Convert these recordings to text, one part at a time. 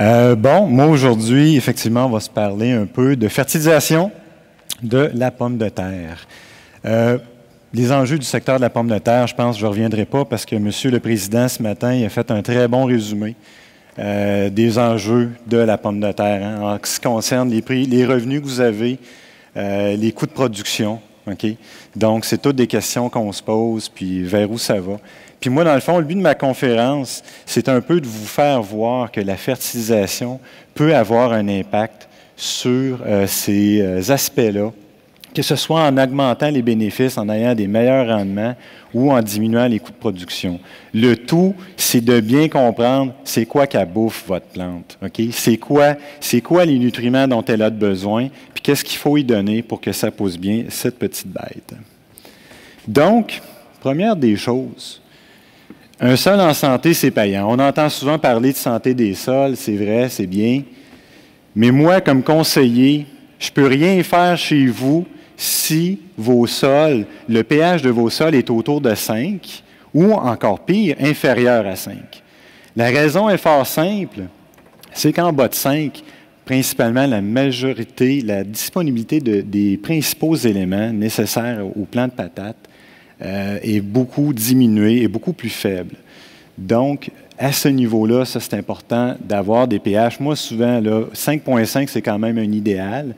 Bon, moi aujourd'hui, effectivement, on va se parler un peu de fertilisation de la pomme de terre. Les enjeux du secteur de la pomme de terre, je pense que je ne reviendrai pas parce que M. le Président, ce matin, il a fait un très bon résumé des enjeux de la pomme de terre, hein, en ce qui concerne les prix, les revenus que vous avez, les coûts de production. Okay? Donc, c'est toutes des questions qu'on se pose, puis vers où ça va. Puis moi, dans le fond, le but de ma conférence, c'est un peu de vous faire voir que la fertilisation peut avoir un impact sur ces aspects-là, que ce soit en augmentant les bénéfices, en ayant des meilleurs rendements ou en diminuant les coûts de production. Le tout, c'est de bien comprendre c'est quoi qu'elle bouffe, votre plante. Okay? C'est quoi les nutriments dont elle a besoin, puis qu'est-ce qu'il faut y donner pour que ça pousse bien, cette petite bête. Donc, première des choses, un sol en santé, c'est payant. On entend souvent parler de santé des sols, c'est vrai, c'est bien. Mais moi, comme conseiller, je ne peux rien faire chez vous si vos sols, le pH de vos sols est autour de 5 ou encore pire, inférieur à 5. La raison est fort simple, c'est qu'en bas de 5, principalement la majorité, la disponibilité des principaux éléments nécessaires au plant de patates est beaucoup diminuée et beaucoup plus faible. Donc, à ce niveau-là, ça c'est important d'avoir des pH. Moi, souvent, 5,5, c'est quand même un idéal.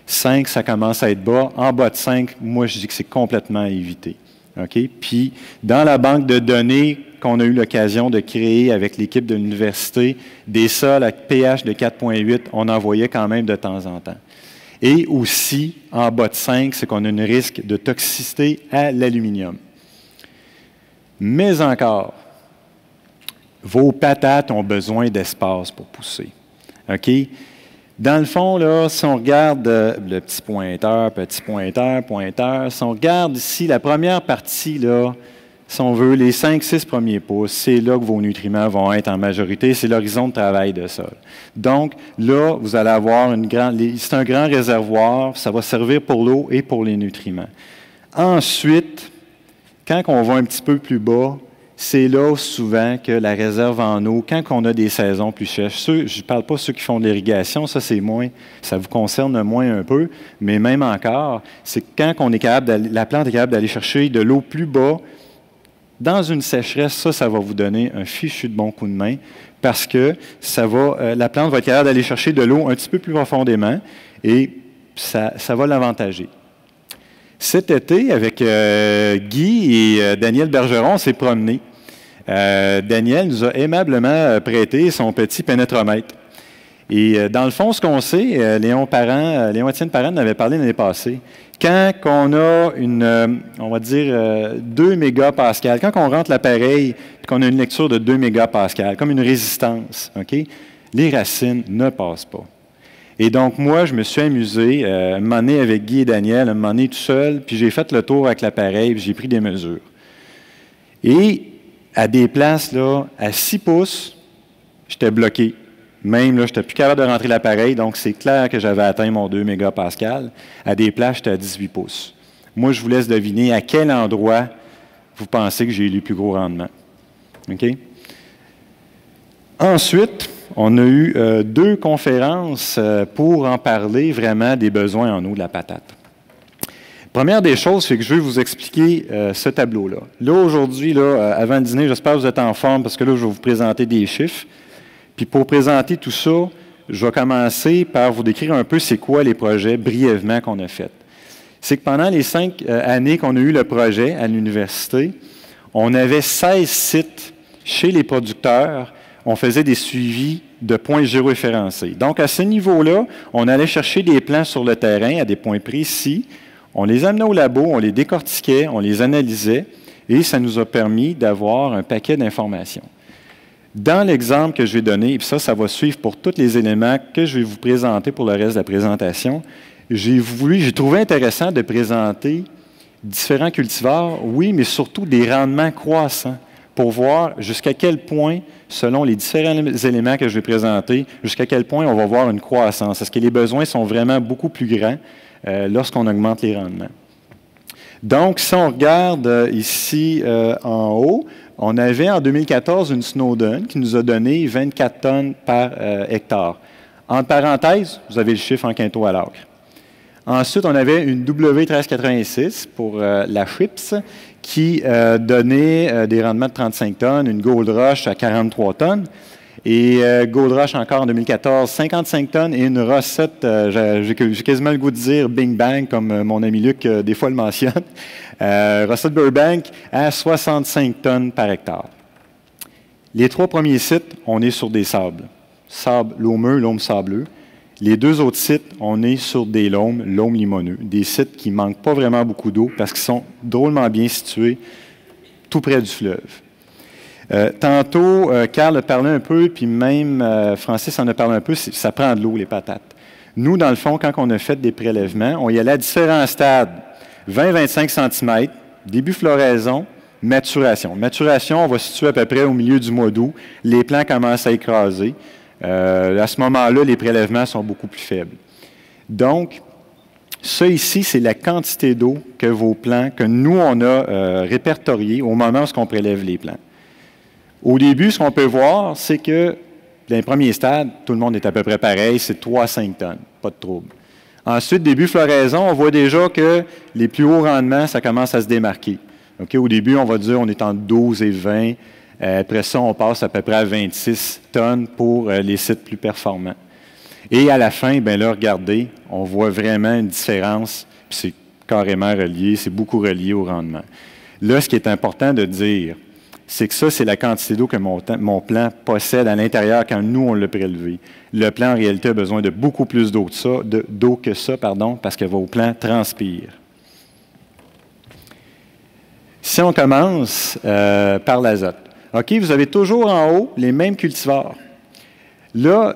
5, ça commence à être bas. En bas de 5, moi, je dis que c'est complètement à éviter. Okay? Puis, dans la banque de données qu'on a eu l'occasion de créer avec l'équipe de l'université, des sols à pH de 4,8, on en voyait quand même de temps en temps. Et aussi, en bas de 5, c'est qu'on a un risque de toxicité à l'aluminium. Mais encore, vos patates ont besoin d'espace pour pousser. OK? Dans le fond, là, si on regarde le petit pointeur, pointeur, si on regarde ici, la première partie, là, si on veut, les 5-6 premiers pouces, c'est là que vos nutriments vont être en majorité, c'est l'horizon de travail de sol. Donc, là, vous allez avoir c'est un grand réservoir, ça va servir pour l'eau et pour les nutriments. Ensuite, quand on va un petit peu plus bas, c'est là souvent que la réserve en eau, quand on a des saisons plus sèches, je ne parle pas de ceux qui font de l'irrigation, ça c'est moins, ça vous concerne moins un peu, mais même encore, c'est quand on est capable la plante est capable d'aller chercher de l'eau plus bas, dans une sécheresse, ça va vous donner un fichu de bon coup de main, parce que la plante va être capable d'aller chercher de l'eau un petit peu plus profondément, et ça va l'avantager. Cet été, avec Guy et Daniel Bergeron, on s'est promenés. Daniel nous a aimablement prêté son petit pénétromètre. Et dans le fond, ce qu'on sait, Léon-Étienne Parent en avait parlé l'année passée, quand on a on va dire 2 mégapascales, quand on rentre l'appareil et qu'on a une lecture de 2 mégapascales, comme une résistance, okay, les racines ne passent pas. Et donc, moi, je me suis amusé, un moment donné avec Guy et Daniel, un moment donné tout seul, puis j'ai fait le tour avec l'appareil, puis j'ai pris des mesures. Et à des places, là, à 6 pouces, j'étais bloqué. Même, là, je n'étais plus capable de rentrer l'appareil, donc c'est clair que j'avais atteint mon 2 mégapascales. À des places, j'étais à 18 pouces. Moi, je vous laisse deviner à quel endroit vous pensez que j'ai eu le plus gros rendement. OK? Ensuite, on a eu 2 conférences pour en parler vraiment des besoins en eau de la patate. Première des choses, c'est que je vais vous expliquer ce tableau-là. Là, aujourd'hui, avant le dîner, j'espère que vous êtes en forme parce que là, je vais vous présenter des chiffres. Puis pour présenter tout ça, je vais commencer par vous décrire un peu c'est quoi les projets brièvement qu'on a faits. C'est que pendant les 5 années qu'on a eu le projet à l'université, on avait 16 sites chez les producteurs. On faisait des suivis de points géoréférencés. Donc, à ce niveau-là, on allait chercher des plans sur le terrain à des points précis. On les amenait au labo, on les décortiquait, on les analysait, et ça nous a permis d'avoir un paquet d'informations. Dans l'exemple que je vais donner, et puis ça va suivre pour tous les éléments que je vais vous présenter pour le reste de la présentation, j'ai trouvé intéressant de présenter différents cultivars, oui, mais surtout des rendements croissants, pour voir jusqu'à quel point, selon les différents éléments que je vais présenter, jusqu'à quel point on va voir une croissance. Est-ce que les besoins sont vraiment beaucoup plus grands lorsqu'on augmente les rendements? Donc, si on regarde ici en haut, On avait en 2014 une Snowdon qui nous a donné 24 tonnes par hectare. En parenthèse, vous avez le chiffre en quintaux à l'acre. Ensuite, on avait une W1386 pour la Chips qui donnait des rendements de 35 tonnes, une Gold Rush à 43 tonnes. Et Gold Rush encore en 2014, 55 tonnes et une recette, j'ai quasiment le goût de dire Bing Bang, comme mon ami Luc des fois le mentionne, recette Burbank à 65 tonnes par hectare. Les 3 premiers sites, on est sur des sables. Sable loameux, laume sableux. Les 2 autres sites, on est sur des laumes limoneux. Des sites qui ne manquent pas vraiment beaucoup d'eau parce qu'ils sont drôlement bien situés tout près du fleuve. Tantôt, Carl a parlé un peu, puis même Francis en a parlé un peu, ça prend de l'eau, les patates. Nous, dans le fond, quand on a fait des prélèvements, on y allait à différents stades. 20-25 cm, début floraison, maturation. Maturation, on va se situer à peu près au milieu du mois d'août. Les plants commencent à écraser. À ce moment-là, les prélèvements sont beaucoup plus faibles. Donc, ça ici, c'est la quantité d'eau que vos plants, que nous, on a répertorié au moment où on prélève les plants. Au début, ce qu'on peut voir, c'est que dans les premiers stades, tout le monde est à peu près pareil, c'est 3-5 tonnes, pas de trouble. Ensuite, début floraison, on voit déjà que les plus hauts rendements, ça commence à se démarquer. Okay? Au début, on va dire on est entre 12 et 20. Après ça, on passe à peu près à 26 tonnes pour les sites plus performants. Et à la fin, bien là, regardez, on voit vraiment une différence, puis c'est carrément relié, c'est beaucoup relié au rendement. Là, ce qui est important de dire, c'est que ça, c'est la quantité d'eau que mon plant possède à l'intérieur quand nous, on l'a prélevé. Le plant, en réalité, a besoin de beaucoup plus d'eau que ça, parce que vos plants transpirent. Si on commence par l'azote. OK, vous avez toujours en haut les mêmes cultivars. Là,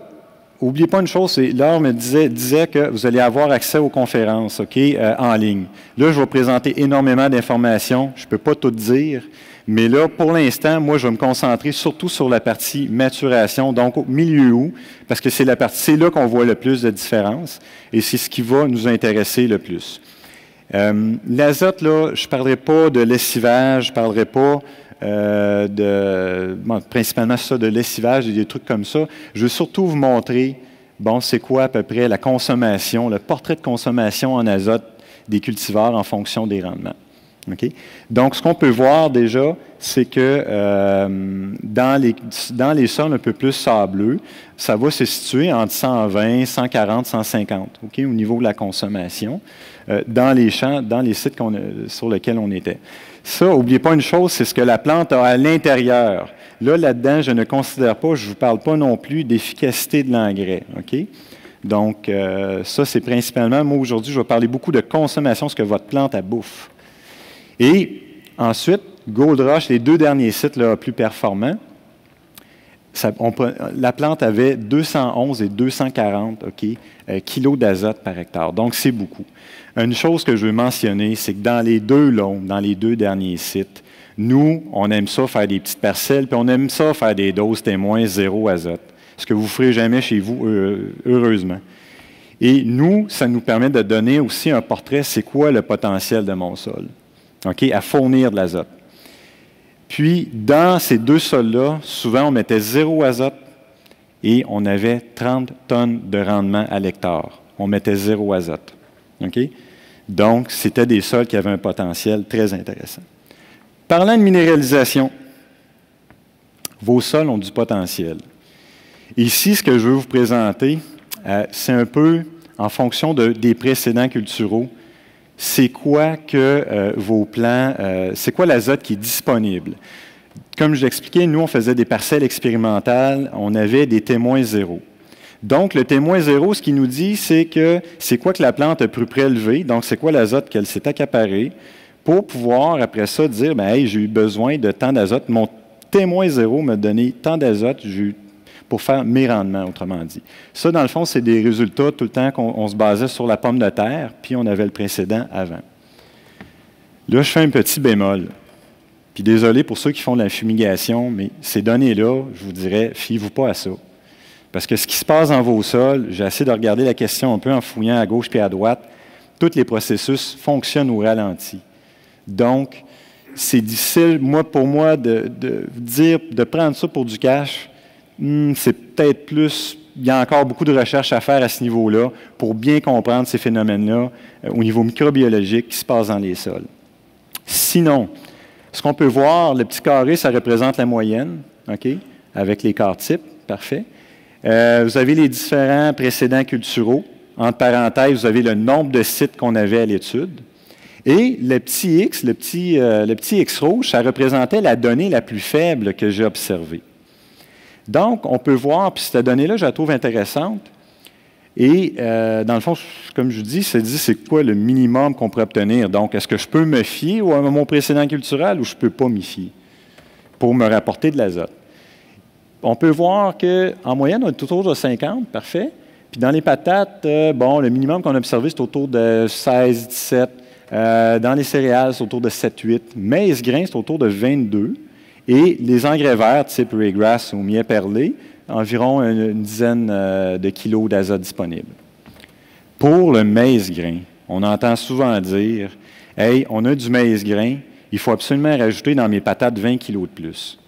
n'oubliez pas une chose, c'est Laure me disait que vous allez avoir accès aux conférences, OK, en ligne. Là, je vais présenter énormément d'informations. Je ne peux pas tout dire. Mais là, pour l'instant, moi, je vais me concentrer surtout sur la partie maturation, donc au milieu août, parce que c'est là qu'on voit le plus de différence et c'est ce qui va nous intéresser le plus. L'azote, là, je ne parlerai pas de lessivage, je ne parlerai pas principalement ça, de lessivage et des trucs comme ça. Je veux surtout vous montrer, bon, c'est quoi à peu près la consommation, le portrait de consommation en azote des cultivars en fonction des rendements. Okay? Donc, ce qu'on peut voir déjà, c'est que dans les sols un peu plus sableux, ça va se situer entre 120, 140, 150 okay, au niveau de la consommation dans les champs, dans les sites sur lesquels on était. Ça, n'oubliez pas une chose, c'est ce que la plante a à l'intérieur. Là-dedans, je ne considère pas, je ne vous parle pas non plus d'efficacité de l'engrais. Okay? Donc, ça, c'est principalement, moi aujourd'hui, je vais parler beaucoup de consommation, ce que votre plante a bouffe. Et ensuite, Gold Rush, les 2 derniers sites là, plus performants, la plante avait 211 et 240 kilos d'azote par hectare. Donc, c'est beaucoup. Une chose que je veux mentionner, c'est que dans les 2 lombes, dans les 2 derniers sites, nous, on aime ça faire des petites parcelles, puis on aime ça faire des doses témoins 0 azote. Ce que vous ne ferez jamais chez vous, heureusement. Et nous, ça nous permet de donner aussi un portrait, c'est quoi le potentiel de mon sol, okay, à fournir de l'azote. Puis, dans ces 2 sols-là, souvent, on mettait 0 azote et on avait 30 tonnes de rendement à l'hectare. On mettait 0 azote. Okay? Donc, c'était des sols qui avaient un potentiel très intéressant. Parlant de minéralisation, vos sols ont du potentiel. Ici, ce que je veux vous présenter, c'est un peu en fonction des précédents culturaux, c'est quoi que vos plants, c'est quoi l'azote qui est disponible. Comme je l'expliquais, nous, on faisait des parcelles expérimentales, on avait des témoins 0. Donc, le témoin 0, ce qu'il nous dit, c'est que c'est quoi que la plante a pu prélever, donc c'est quoi l'azote qu'elle s'est accaparée, pour pouvoir, après ça, dire, bien, hey, j'ai eu besoin de tant d'azote. Mon témoin 0 m'a donné tant d'azote pour faire mes rendements, autrement dit. Ça, dans le fond, c'est des résultats tout le temps qu'on se basait sur la pomme de terre, puis on avait le précédent avant. Là, je fais un petit bémol. Puis désolé pour ceux qui font de la fumigation, mais ces données-là, je vous dirais, fiez-vous pas à ça. Parce que ce qui se passe dans vos sols, j'ai essayé de regarder la question un peu en fouillant à gauche puis à droite, tous les processus fonctionnent au ralenti. Donc, c'est difficile, pour moi, de dire, de prendre ça pour du cash. C'est peut-être plus, il y a encore beaucoup de recherches à faire à ce niveau-là pour bien comprendre ces phénomènes-là au niveau microbiologique qui se passent dans les sols. Sinon, ce qu'on peut voir, le petit carré, ça représente la moyenne, OK, avec les quarts types, parfait. Vous avez les différents précédents culturaux. Entre parenthèses, vous avez le nombre de sites qu'on avait à l'étude. Et le petit X, le petit X rouge, ça représentait la donnée la plus faible que j'ai observée. Donc, on peut voir, puis cette donnée-là, je la trouve intéressante. Et dans le fond, comme je vous dis, c'est quoi le minimum qu'on pourrait obtenir. Donc, est-ce que je peux me fier à mon précédent culturel ou je ne peux pas m'y fier pour me rapporter de l'azote? On peut voir qu'en moyenne, on est autour de 50, parfait. Puis dans les patates, bon, le minimum qu'on a observé, c'est autour de 16, 17. Dans les céréales, c'est autour de 7, 8. Maïs grain, c'est autour de 22. Et les engrais verts, type raygrass ou millet perlé, environ une dizaine de kilos d'azote disponible. Pour le maïs grain, on entend souvent dire « Hey, on a du maïs grain, il faut absolument rajouter dans mes patates 20 kilos de plus. »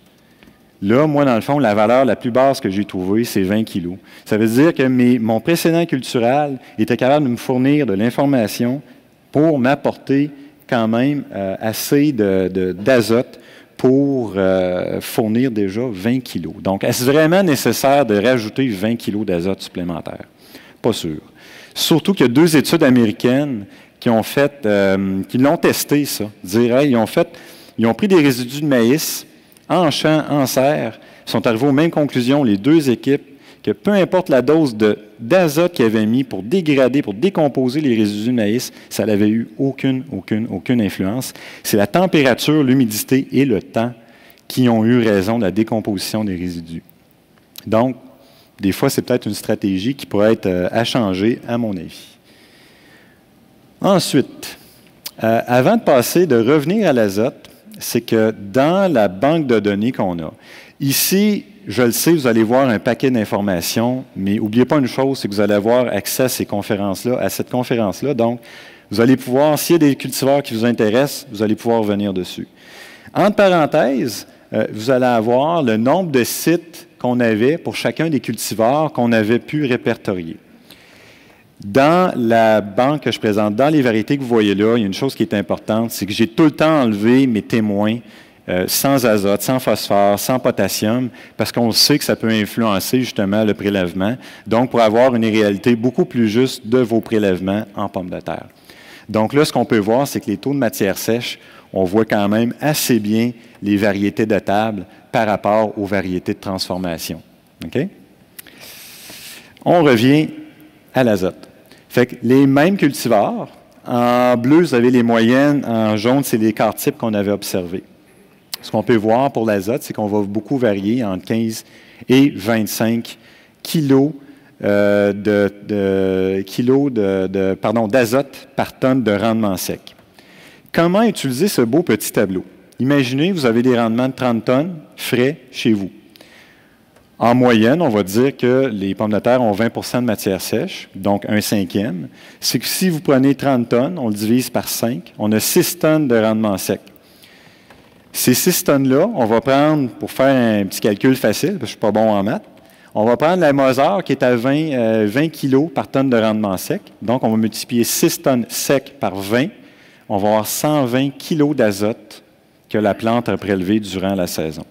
Là, moi, dans le fond, la valeur la plus basse que j'ai trouvée, c'est 20 kilos. Ça veut dire que mon précédent cultural était capable de me fournir de l'information pour m'apporter quand même assez d'azote pour fournir déjà 20 kilos. Donc, est-ce vraiment nécessaire de rajouter 20 kilos d'azote supplémentaire? Pas sûr. Surtout qu'il y a 2 études américaines qui ont fait, qui l'ont testé, ça. Dire, hey, ils ont pris des résidus de maïs en champ, en serre, sont arrivés aux mêmes conclusions, les 2 équipes, que peu importe la dose d'azote qu'ils avaient mis pour dégrader, pour décomposer les résidus de maïs, ça n'avait eu aucune influence. C'est la température, l'humidité et le temps qui ont eu raison de la décomposition des résidus. Donc, des fois, c'est peut-être une stratégie qui pourrait être à changer, à mon avis. Ensuite, avant de revenir à l'azote, c'est que dans la banque de données qu'on a, ici, je le sais, vous allez voir un paquet d'informations, mais n'oubliez pas une chose, c'est que vous allez avoir accès à ces conférences-là, à cette conférence-là. Donc, vous allez pouvoir, s'il y a des cultivars qui vous intéressent, vous allez pouvoir revenir dessus. Entre parenthèses, vous allez avoir le nombre de sites qu'on avait pour chacun des cultivars qu'on avait pu répertorier. Dans la banque que je présente, dans les variétés que vous voyez là, il y a une chose qui est importante, c'est que j'ai tout le temps enlevé mes témoins sans azote, sans phosphore, sans potassium, parce qu'on sait que ça peut influencer justement le prélèvement, donc pour avoir une réalité beaucoup plus juste de vos prélèvements en pommes de terre. Donc là, ce qu'on peut voir, c'est que les taux de matière sèche, on voit quand même assez bien les variétés de table par rapport aux variétés de transformation. OK? On revient à l'azote. Fait que les mêmes cultivars, en bleu, vous avez les moyennes, en jaune, c'est les quarts types qu'on avait observés. Ce qu'on peut voir pour l'azote, c'est qu'on va beaucoup varier entre 15 et 25 kilos d'azote par tonne de rendement sec. Comment utiliser ce beau petit tableau? Imaginez, vous avez des rendements de 30 tonnes frais chez vous. En moyenne, on va dire que les pommes de terre ont 20 de matière sèche, donc 1/5. C'est que si vous prenez 30 tonnes, on le divise par 5, on a 6 tonnes de rendement sec. Ces 6 tonnes-là, on va prendre, pour faire un petit calcul facile, parce que je ne suis pas bon en maths, on va prendre la Mozart qui est à 20 kg par tonne de rendement sec. Donc, on va multiplier 6 tonnes sec par 20. On va avoir 120 kg d'azote que la plante a prélevé durant la saison.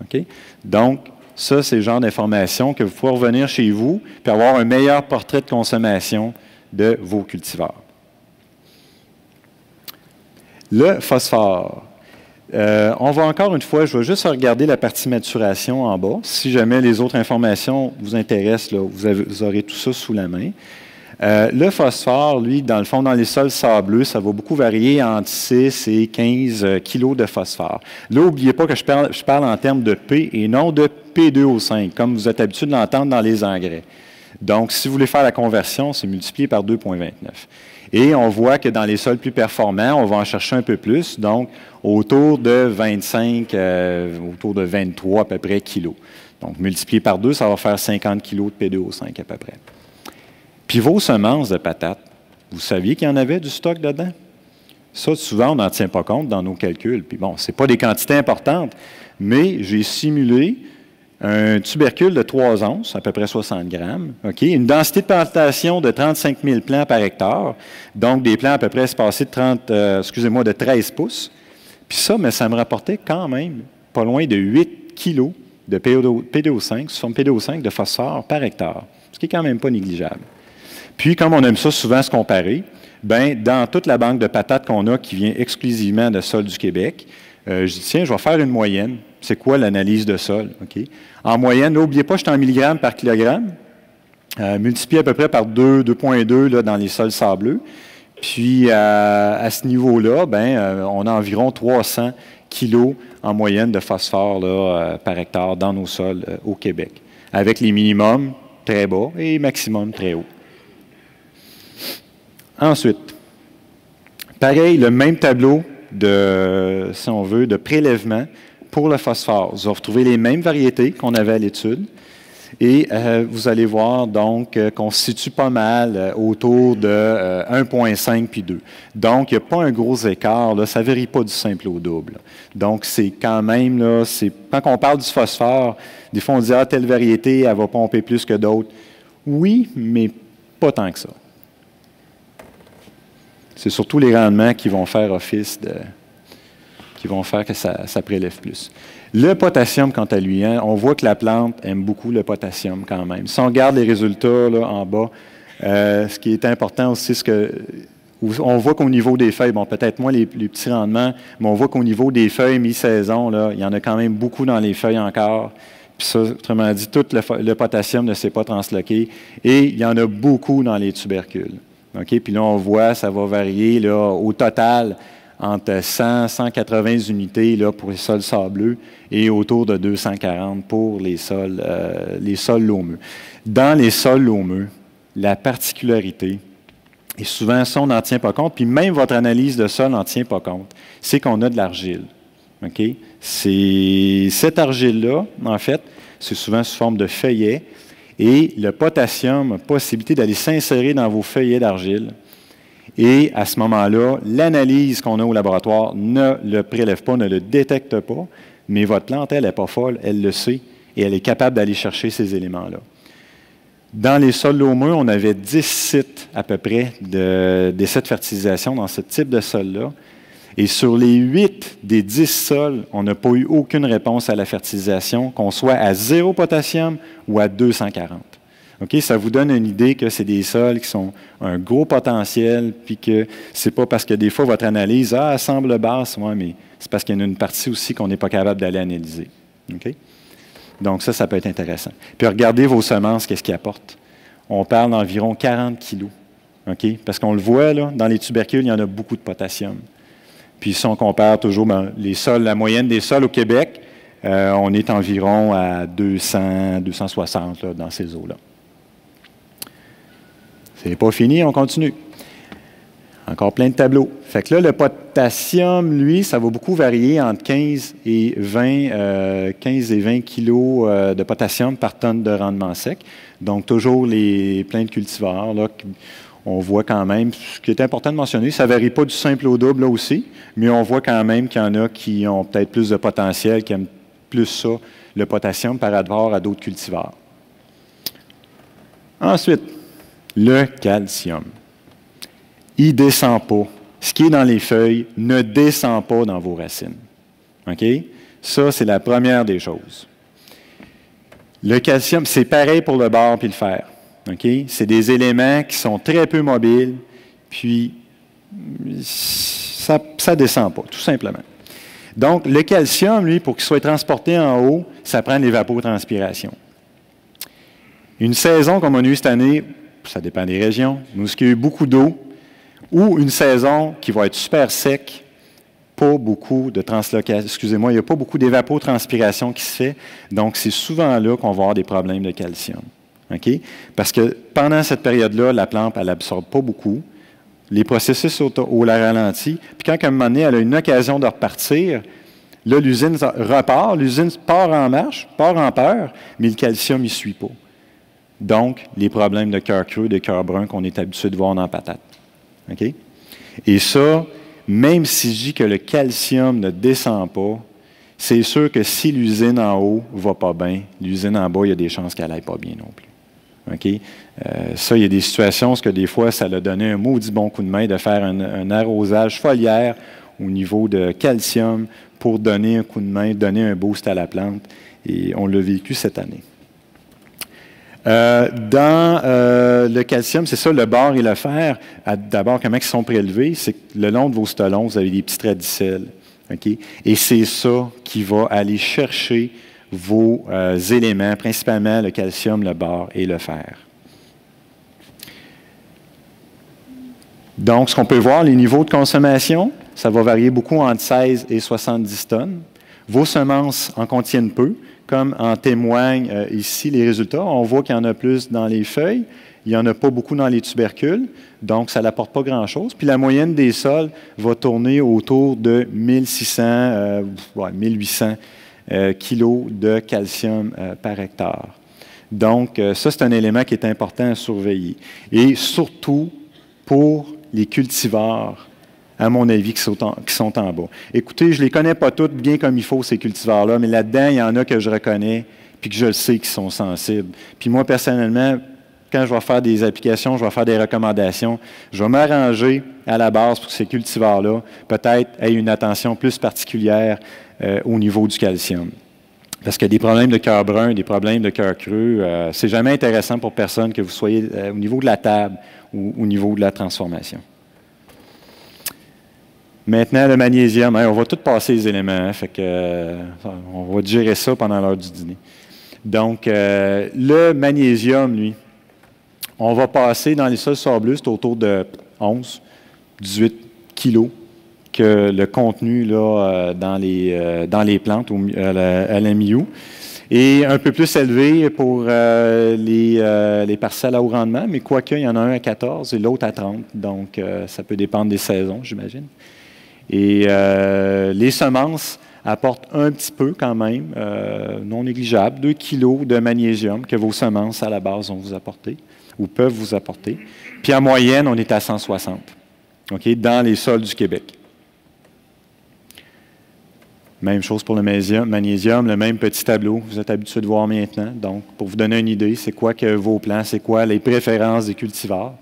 Okay? Donc, ça, c'est le genre d'information que vous pouvez revenir chez vous et avoir un meilleur portrait de consommation de vos cultivars. Le phosphore. On va encore une fois, je vais juste regarder la partie maturation en bas. Si jamais les autres informations vous intéressent, là, vous aurez tout ça sous la main. Le phosphore, lui, dans le fond, dans les sols sableux, ça va beaucoup varier entre 6 et 15 kilos de phosphore. Là, n'oubliez pas que je parle en termes de P et non de P2O5, comme vous êtes habitué de l'entendre dans les engrais. Donc, si vous voulez faire la conversion, c'est multiplié par 2,29. Et on voit que dans les sols plus performants, on va en chercher un peu plus, donc autour de 25, autour de 23 à peu près kilos. Donc, multiplié par 2, ça va faire 50 kilos de P2O5 à peu près. Puis vos semences de patates, vous saviez qu'il y en avait du stock dedans? Ça, souvent, on n'en tient pas compte dans nos calculs. Puis bon, ce n'est pas des quantités importantes, mais j'ai simulé un tubercule de 3 onces, à peu près 60 grammes, une densité de plantation de 35 000 plants par hectare, donc des plants à peu près espacés de 13 pouces. Puis ça, mais ça me rapportait quand même pas loin de 8 kilos de PDO5, sous forme PDO5 de phosphore par hectare, ce qui est quand même pas négligeable. Puis, comme on aime ça souvent se comparer, bien, dans toute la banque de patates qu'on a qui vient exclusivement de sol du Québec, je dis, tiens, je vais faire une moyenne. C'est quoi l'analyse de sol? En moyenne, n'oubliez pas, je suis en milligrammes par kilogramme, multiplié à peu près par 2,2 là, dans les sols sableux. Puis, à ce niveau-là, on a environ 300 kilos en moyenne de phosphore là, par hectare dans nos sols au Québec, avec les minimums très bas et les maximums très hauts. Ensuite, pareil, le même tableau de, si on veut, de prélèvement pour le phosphore. Vous allez retrouver les mêmes variétés qu'on avait à l'étude. Et vous allez voir donc qu'on se situe pas mal autour de 1,5 puis 2. Donc, il n'y a pas un gros écart, là, ça ne varie pas du simple au double. Donc, c'est quand même, là, quand on parle du phosphore, des fois on dit « Ah, telle variété, elle va pomper plus que d'autres. » Oui, mais pas tant que ça. C'est surtout les rendements qui vont faire office qui vont faire que ça prélève plus. Le potassium, quant à lui, on voit que la plante aime beaucoup le potassium quand même. Si on regarde les résultats là, en bas, ce qui est important aussi, c'est qu'on voit qu'au niveau des feuilles, bon, peut-être moins les petits rendements, mais on voit qu'au niveau des feuilles mi-saison, là, il y en a quand même beaucoup dans les feuilles encore. Puis ça, autrement dit, tout le potassium ne s'est pas transloqué. Et il y en a beaucoup dans les tubercules. Puis là, on voit, ça va varier là, au total entre 100 180 unités là, pour les sols sableux et autour de 240 pour les sols laumeux. Dans les sols laumeux, la particularité, et souvent ça, on n'en tient pas compte, puis même votre analyse de sol n'en tient pas compte, c'est qu'on a de l'argile. Cette argile-là, en fait, c'est souvent sous forme de feuillets, et le potassium a possibilité d'aller s'insérer dans vos feuillets d'argile. Et à ce moment-là, l'analyse qu'on a au laboratoire ne le prélève pas, ne le détecte pas, mais votre plante, elle n'est pas folle, elle le sait, et elle est capable d'aller chercher ces éléments-là. Dans les sols laumeux, on avait 10 sites à peu près d'essais de fertilisation dans ce type de sol-là. Et sur les 8 des 10 sols, on n'a pas eu aucune réponse à la fertilisation, qu'on soit à 0 potassium ou à 240. Ça vous donne une idée que c'est des sols qui sont un gros potentiel, puis que c'est pas parce que des fois votre analyse, elle semble basse, mais c'est parce qu'il y en a une partie aussi qu'on n'est pas capable d'aller analyser. Donc ça peut être intéressant. Puis regardez vos semences, qu'est-ce qu'ils apportent. On parle d'environ 40 kilos. Parce qu'on le voit, là, dans les tubercules, il y en a beaucoup de potassium. Puis si on compare toujours les sols, la moyenne des sols au Québec, on est environ à 200, 260 là, dans ces eaux-là. C'est pas fini, on continue. Encore plein de tableaux. Fait que là, le potassium, lui, ça va beaucoup varier entre 15 et 20 kilos de potassium par tonne de rendement sec. Donc, toujours plein de cultivars, là, on voit quand même, ce qui est important de mentionner, ça ne varie pas du simple au double là aussi, mais on voit quand même qu'il y en a qui ont peut-être plus de potentiel, qui aiment plus ça, le potassium, par rapport à d'autres cultivars. Ensuite, le calcium. Il ne descend pas. Ce qui est dans les feuilles ne descend pas dans vos racines. Ça, c'est la première des choses. Le calcium, c'est pareil pour le bore et le fer. C'est des éléments qui sont très peu mobiles, puis ça ne descend pas, tout simplement. Donc, le calcium, lui, pour qu'il soit transporté en haut, ça prend de l'évapotranspiration. Une saison comme on a eu cette année, ça dépend des régions, nous, ce qui a eu beaucoup d'eau, ou une saison qui va être super sec, pas beaucoup de translocation, excusez-moi, il n'y a pas beaucoup d'évapotranspiration qui se fait, donc c'est souvent là qu'on va avoir des problèmes de calcium. Parce que pendant cette période-là, la plante, elle n'absorbe pas beaucoup. Les processus au la ralenti. Puis quand, à un moment donné, elle a une occasion de repartir, là, l'usine repart, l'usine part en marche, part en peur, mais le calcium n'y suit pas. Donc, les problèmes de cœur creux, de cœur brun qu'on est habitué de voir dans la patate. Et ça, même si je dis que le calcium ne descend pas, c'est sûr que si l'usine en haut ne va pas bien, l'usine en bas, il y a des chances qu'elle n'aille pas bien non plus. OK? Ça, il y a des situations où des fois, ça a donné un maudit bon coup de main de faire un arrosage foliaire au niveau de calcium pour donner un coup de main, donner un boost à la plante. Et on l'a vécu cette année. Dans le calcium, c'est ça, le bore et le fer. D'abord, comment ils sont prélevés? C'est que le long de vos stolons, vous avez des petits radicelles. Okay? Et c'est ça qui va aller chercher vos éléments, principalement le calcium, le bore et le fer. Donc, ce qu'on peut voir, les niveaux de consommation, ça va varier beaucoup entre 16 et 70 tonnes. Vos semences en contiennent peu, comme en témoignent ici les résultats. On voit qu'il y en a plus dans les feuilles, il n'y en a pas beaucoup dans les tubercules, donc ça n'apporte pas grand-chose. Puis la moyenne des sols va tourner autour de 1600, 1800 kilos de calcium par hectare. Donc, ça, c'est un élément qui est important à surveiller. Et surtout pour les cultivars, à mon avis, qui sont en bas. Écoutez, je ne les connais pas toutes bien comme il faut, ces cultivars-là, mais là-dedans, il y en a que je reconnais, puis que je le sais qu'ils sont sensibles. Puis moi, personnellement, quand je vais faire des applications, je vais faire des recommandations, je vais m'arranger à la base pour que ces cultivars-là, peut-être, aient une attention plus particulière au niveau du calcium. Parce qu'il y a des problèmes de cœur brun, des problèmes de cœur creux. C'est jamais intéressant pour personne que vous soyez au niveau de la table ou au niveau de la transformation. Maintenant, le magnésium. On va tout passer les éléments. Hein, fait que, on va digérer ça pendant l'heure du dîner. Donc, le magnésium, lui, on va passer dans les sols sableux, c'est autour de 11, 18 kilos que le contenu là, dans les plantes à l'MIU. Et un peu plus élevé pour les parcelles à haut rendement, mais quoique, il y en a un à 14 et l'autre à 30. Donc, ça peut dépendre des saisons, j'imagine. Et les semences apportent un petit peu quand même, non négligeable, 2 kilos de magnésium que vos semences à la base vont vous apporter ou peuvent vous apporter. Puis en moyenne, on est à 160, okay, dans les sols du Québec. Même chose pour le magnésium, le même petit tableau, vous êtes habitué de voir maintenant. Donc, pour vous donner une idée, c'est quoi que vos plants, c'est quoi les préférences des cultivars.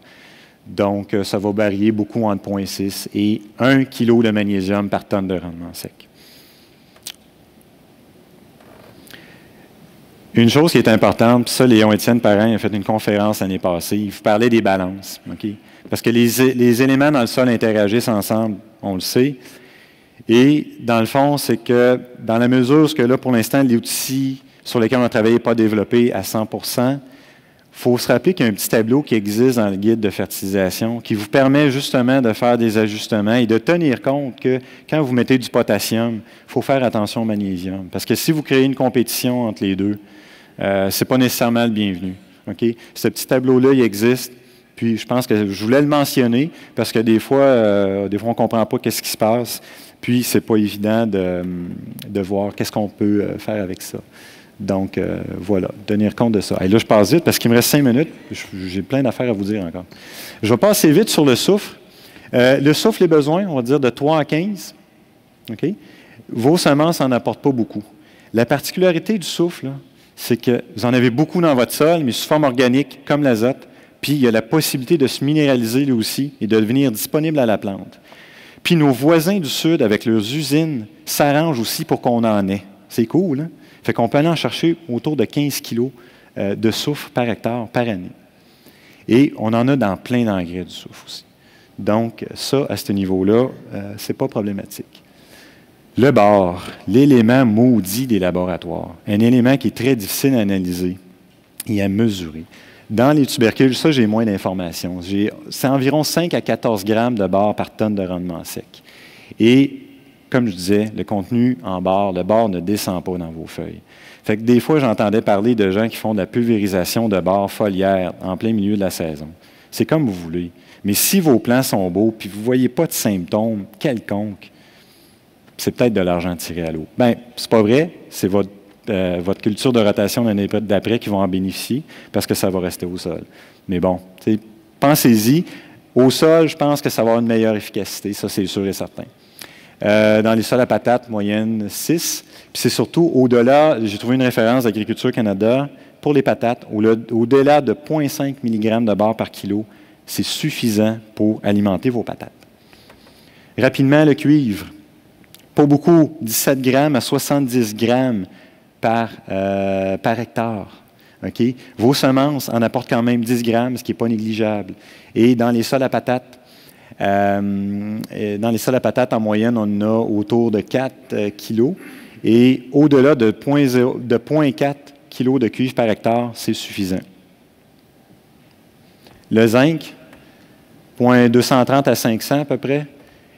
Donc, ça va varier beaucoup entre 0,6 et 1 kg de magnésium par tonne de rendement sec. Une chose qui est importante, puis ça, Léon-Étienne Parent a fait une conférence l'année passée, il vous parlait des balances. Okay? Parce que les éléments dans le sol interagissent ensemble, on le sait. Et dans le fond, c'est que dans la mesure où là, pour l'instant, les outils sur lesquels on a travaillé n'est pas développé à 100 il faut se rappeler qu'il y a un petit tableau qui existe dans le guide de fertilisation qui vous permet justement de faire des ajustements et de tenir compte que quand vous mettez du potassium, il faut faire attention au magnésium. Parce que si vous créez une compétition entre les deux, ce n'est pas nécessairement le bienvenu. Okay? Ce petit tableau-là, il existe. Puis je pense que je voulais le mentionner parce que des fois on ne comprend pas qu'est-ce qui se passe. Puis, ce n'est pas évident de voir qu'est-ce qu'on peut faire avec ça. Donc, voilà, tenir compte de ça. Et là, je passe vite parce qu'il me reste 5 minutes. J'ai plein d'affaires à vous dire encore. Je vais passer vite sur le soufre. Le soufre, les besoins, on va dire de 3 à 15. Okay? Vos semences n'en apportent pas beaucoup. La particularité du soufre, c'est que vous en avez beaucoup dans votre sol, mais sous forme organique, comme l'azote. Puis, il y a la possibilité de se minéraliser lui aussi et de devenir disponible à la plante. Puis nos voisins du Sud, avec leurs usines, s'arrangent aussi pour qu'on en ait. C'est cool, hein? Fait qu'on peut aller en chercher autour de 15 kilos de soufre par hectare par année. Et on en a dans plein d'engrais du soufre aussi. Donc, ça, à ce niveau-là, c'est pas problématique. Le bore, l'élément maudit des laboratoires. Un élément qui est très difficile à analyser et à mesurer. Dans les tubercules, ça, j'ai moins d'informations. C'est environ 5 à 14 grammes de bore par tonne de rendement sec. Et, comme je disais, le contenu en bore, le bore ne descend pas dans vos feuilles. Fait que des fois, j'entendais parler de gens qui font de la pulvérisation de bore foliaire en plein milieu de la saison. C'est comme vous voulez. Mais si vos plants sont beaux, puis vous ne voyez pas de symptômes quelconques, c'est peut-être de l'argent tiré à l'eau. Bien, c'est pas vrai, c'est votre culture de rotation l'année d'après qui va en bénéficier parce que ça va rester au sol. Mais bon, pensez-y. Au sol, je pense que ça va avoir une meilleure efficacité, ça c'est sûr et certain. Dans les sols à patates, moyenne 6. Puis c'est surtout au-delà, j'ai trouvé une référence d'Agriculture Canada, pour les patates, au-delà de 0,5 mg de beurre par kilo, c'est suffisant pour alimenter vos patates. Rapidement, le cuivre. Pas beaucoup, 17 grammes à 70 grammes par hectare. Okay? Vos semences en apportent quand même 10 grammes, ce qui n'est pas négligeable. Et dans les sols à patates, en moyenne, on en a autour de 4 kilos. Et au-delà de 0,4 kg de cuivre par hectare, c'est suffisant. Le zinc, 230 à 500 à peu près.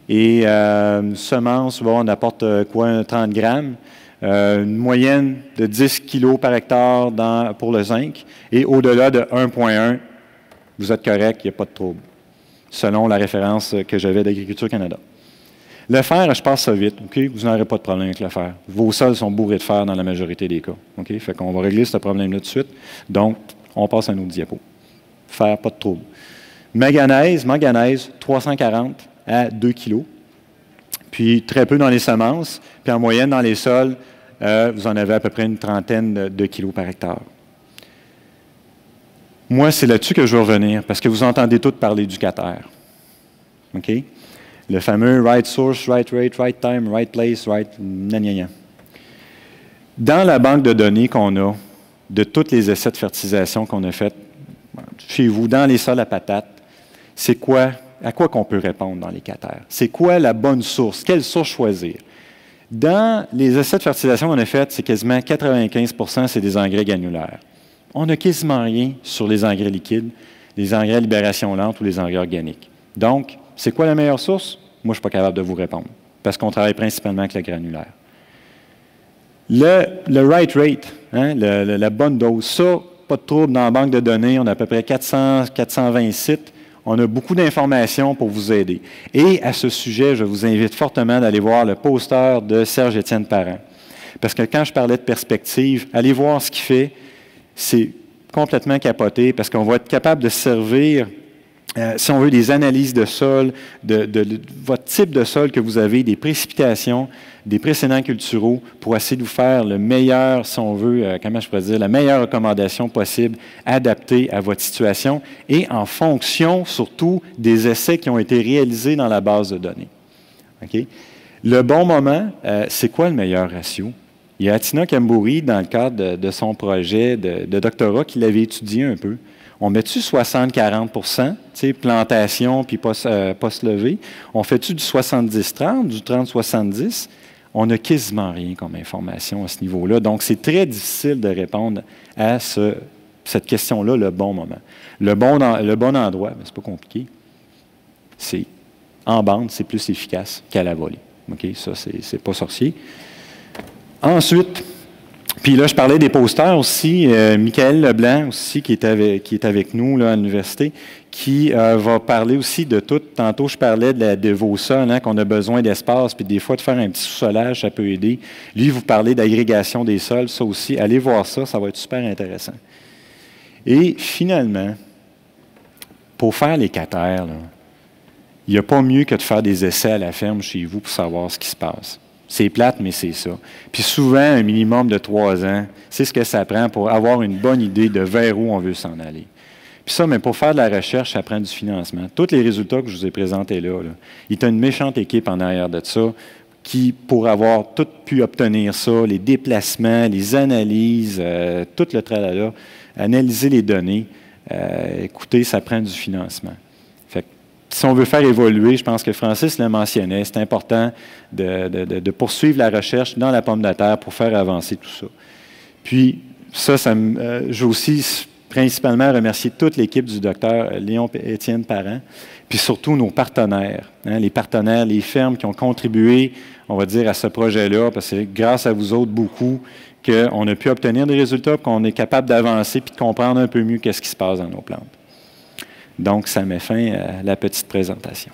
Et semences, bon, on apporte 30 grammes. Une moyenne de 10 kg par hectare pour le zinc. Et au-delà de 1,1, vous êtes correct, il n'y a pas de trouble, selon la référence que j'avais d'Agriculture Canada. Le fer, je passe ça vite, OK? Vous n'aurez pas de problème avec le fer. Vos sols sont bourrés de fer dans la majorité des cas, OK? Fait qu'on va régler ce problème-là tout de suite. Donc, on passe à un autre diapo. Fer, pas de trouble. Manganèse, 340 à 2 kg. Puis, très peu dans les semences. Puis, en moyenne, dans les sols, vous en avez à peu près une trentaine de kilos par hectare. Moi, c'est là-dessus que je veux revenir, parce que vous entendez tous parler du QATER. OK? Le fameux right source, right rate, right time, right place, right... Dans la banque de données qu'on a, de tous les essais de fertilisation qu'on a faits chez vous, dans les sols à patates, c'est quoi, à quoi qu'on peut répondre dans les QATER? C'est quoi la bonne source? Quelle source choisir? Dans les essais de fertilisation qu'on a faits, c'est quasiment 95 % c'est des engrais granulaires. On n'a quasiment rien sur les engrais liquides, les engrais à libération lente ou les engrais organiques. Donc, c'est quoi la meilleure source? Moi, je ne suis pas capable de vous répondre, parce qu'on travaille principalement avec le granulaire. Le right rate, hein, la bonne dose, ça, pas de trouble dans la banque de données, on a à peu près 420 sites, on a beaucoup d'informations pour vous aider. Et à ce sujet, je vous invite fortement d'aller voir le poster de Serge-Étienne Parent. Parce que quand je parlais de perspective, allez voir ce qu'il fait, c'est complètement capoté, parce qu'on va être capable de servir, si on veut, des analyses de sol, de votre type de sol que vous avez, des précipitations, des précédents culturaux, pour essayer de vous faire le meilleur, si on veut, comment je pourrais dire, la meilleure recommandation possible, adaptée à votre situation, et en fonction, surtout, des essais qui ont été réalisés dans la base de données. Okay? Le bon moment, c'est quoi le meilleur ratio? Il y a Atina Kambouri, dans le cadre de son projet de doctorat, qui l'avait étudié un peu. On met-tu 60-40 %, plantation puis post-levée? On fait-tu du 70-30, du 30-70? On n'a quasiment rien comme information à ce niveau-là. Donc, c'est très difficile de répondre à cette question-là, le bon moment. Le bon endroit, c'est pas compliqué. C'est en bande, c'est plus efficace qu'à la volée. OK? Ça, c'est pas sorcier. Ensuite, puis là, je parlais des posters aussi. Michael Leblanc aussi, qui est avec nous là, à l'université, qui va parler aussi de tout. Tantôt, je parlais de vos sols, hein, qu'on a besoin d'espace, puis des fois, de faire un petit sous-solage, ça peut aider. Lui, vous parlez d'agrégation des sols, ça aussi. Allez voir ça, ça va être super intéressant. Et finalement, pour faire les QATER, il n'y a pas mieux que de faire des essais à la ferme chez vous pour savoir ce qui se passe. C'est plate, mais c'est ça. Puis souvent, un minimum de 3 ans, c'est ce que ça prend pour avoir une bonne idée de vers où on veut s'en aller. Puis ça, mais pour faire de la recherche, ça prend du financement. Tous les résultats que je vous ai présentés là, il y a une méchante équipe en arrière de ça qui, pour avoir tout pu obtenir ça, les déplacements, les analyses, tout le tralala, analyser les données, écoutez, ça prend du financement. Si on veut faire évoluer, je pense que Francis le mentionnait, c'est important de poursuivre la recherche dans la pomme de terre pour faire avancer tout ça. Puis, je veux aussi principalement remercier toute l'équipe du docteur Léon-Étienne Parent, puis surtout nos partenaires, hein, les partenaires, les fermes qui ont contribué, on va dire, à ce projet-là, parce que c'est grâce à vous autres beaucoup qu'on a pu obtenir des résultats, qu'on est capable d'avancer puis de comprendre un peu mieux qu'est-ce qui se passe dans nos plantes. Donc, ça met fin à la petite présentation.